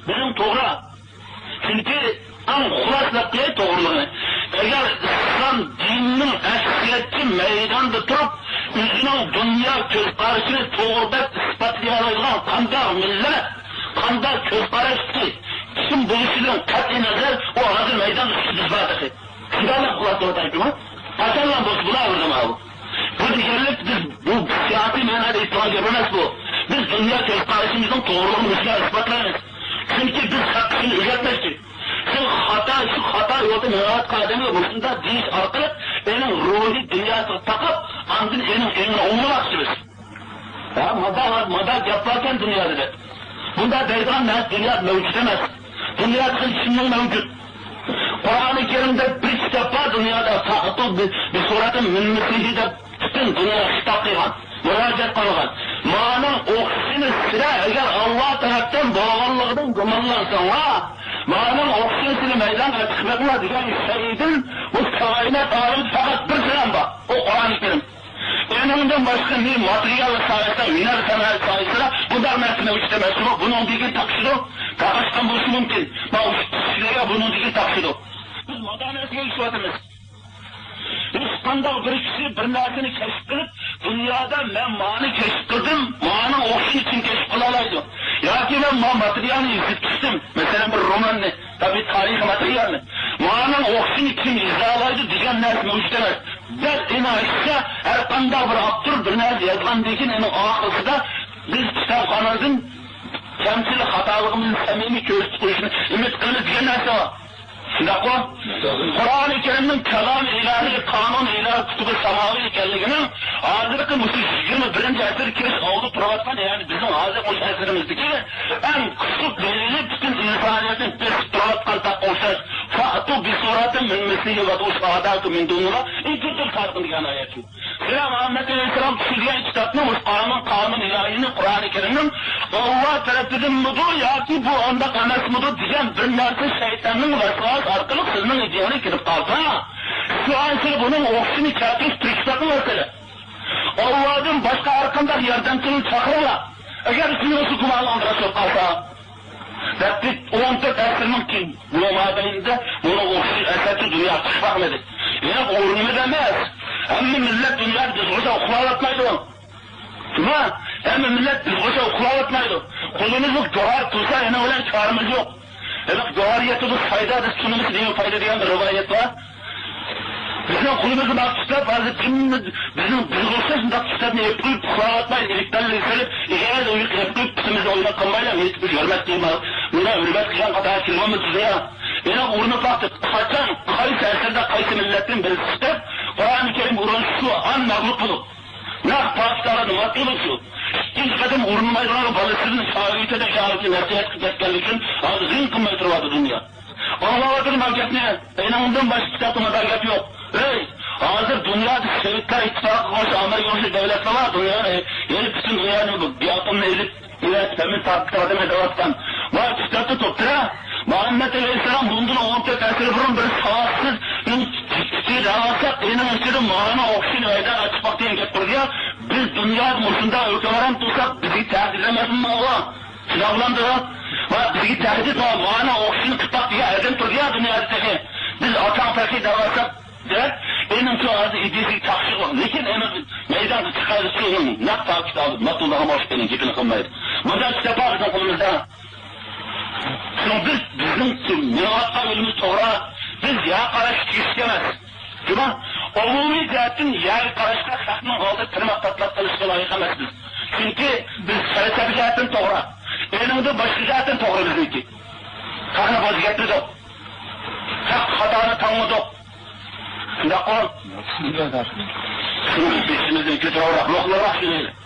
Bizim to'g'ri. Chunki eng xulosalab to'g'riligini. Agar islom dinining asliyatchi maydonda turib, o'zining dunyo ko'zqarashini to'g'ri isbotlay oladigan qanday millat, qanday ko'zqarashchi kim bo'lishidan qat'iy nazar u hozir maydon ustida bor. Shunday xulosalab qachondan bo'lsa bular bu deganlik biz bu siyosiy ma'noda islomga emas bu. Biz dunyo ko'zqarashimizning to'g'riligini bizga isbotlaymiz. Chunki biz haqqini o'rgatmoqchi. Şu xato yo'lda mevat qadamiga bo'lsa deyish orqali ening ruhiy dunyosini taqib, andin ening o'ngmoqchimiz. Ha, moda gaplarken dunyoda. Bunda deydigan narsa dunyo mavjud emas. Dunyoda hech mavjud. Qur'oni Karimda bir kitap bor dunyoda faqat bir suratin min mislihi deb butun dunyo kitоб qilgan, murojaat qilgan. Ma'no o'qishini sira agar Alloh tarafdan bo'lganligidan gumonlansa, ma'no o'qishini maydonga chiqmoqlar degan shaydin bu koinot olim faqat bir bilan bor. O Qur'oni Karim. Eningdan boshqa ne material sohasida, hunar san'at sohasida bunday narsani o'chtamasmi? Buning degan taqsidi taqashdan bo'lishi mumkin. Va sizlarga buning degan taqsidi. Biz modaniyatga ishlatamiz. Biz qanday bir kishi bir narsani kashf qilib, dunyoda men ma'ni kashf qildim, ma'ni o'qish uchun kashf qila oladi. Yoki men materialni yozdim, masalan bir romanni, tabiiy tarix materialni. Ma'ni o'qish uchun yoza oladi degan narsa mavjud emas. Biz inanışsa her qanday bir avtor bir narsa yozgandan keyin uni oxirsida biz kitobxonamizning kamchilik xatoligimizni samimiy ko'rsatib qo'yishni umid qilib degan narsa bor. Shundaqmi? Qur'oni Karimning kalom ilahiy, qonun ilahiy kutubi samaviy ekanligini hozirgi musul 21-asr kirish oldi turayotgan, ya'ni bizning hozir o'sha asrimizdagi eng kuchli dalili butun insoniyatning bir turayotgan taqo'shash fa'tu bi suratin min mislihi va usqadatu min dunillah intul farqini degan oyat. Sizlar Muhammad alayhisalom tushirgan kitobni qonun ilahiyni Qur'oni Karimning Alloh tarafidan mudu yoki bu onda emasmidi degan bir narsa shaytonning vasvas orqali sizning ideyani kirib qolsa, shu ancha buning o'qishini katish turishdan masala. Allohdan boshqa har qanday yordamchini chaqirlar. Agar shunisi gumonlantirib qolsa, Rabbit 14 asrning keyin bu maydonda buni o'qish asosiy dunyo chiqmadi. Yana o'rnida emas. Hamma millat dunyoda bizga uxlayotmaydi. Shuna, hamma millat bizga uxlayotmaydi. Qo'limizni jo'rar tursa, yana ular chorimiz yo'q. Demak, jo'rariyatimiz foydasiz, shunimiz degan foyda degan bir rivoyat bor. Bizning qo'limizni maqsadlab, hozir kimni bizning bizga shunday kitobni o'qib uxlayotmaydi, elektriklarni silib, egarda o'qib bizimizni o'ylab qolmaylar, yetib hurmat qilmaydi. Buni hurmat qilgan qator kelmamiz sizga. Yana o'rni vaqti qachon qaysi asrda qaysi millatning birisi Qur'oni Karim o'rin shu an mag'lub bo'lib. Naq Pokistonda matlubi shu. İlk kadın uğrunmaydılar balıksızın şahitede şahitli nasihat kıtlatkenlik için ağzın kılmayı turvadı dünya. Allah'ın marketine enamından baş kitabına belget yok. Hazır dünyada Sovyetler İttifakı konusu Amerika konusu devletler var. Yeni bütün dünyanın bir atımını elip temiz takip edevattan. Var kitapta toptura. Muhammed Aleyhisselam bundan 14 asır burun bir savaşsız bir alsak enin içinde mağana okşin aydan açmak diyen getirdiyor. Biz dünya mutlunda ülkelerin tutsak bizi tehditlemez mi Allah? Silahlandı o. Bizi tehdit o. Mağana okşin kıtmak diye erden tutuyor dünyadaki. Biz atan fakir davasak der. Enin şu ağzı idisi takşık olur. Lekin emin meydanda çıkardı şunun. Nak takip aldı. Matlullah'a hoş benim gibini kılmaydı. Bundan kitap var bizim kolumuzda. Biz bizim miratta ölümüz toğra. Biz ya karışık istemez. Değil mi? Umumi zaten yer karışık sakma oldu tırmak tatlak kılışkı layık emezdir. Çünkü biz felsefi zaten toğra. Elinde başka zaten toğra bizimki. Kanı vaziyetli de. Hak hatanı tanıdı. Şimdi o. Şimdi beşimizden kötü olarak loklara şöyle.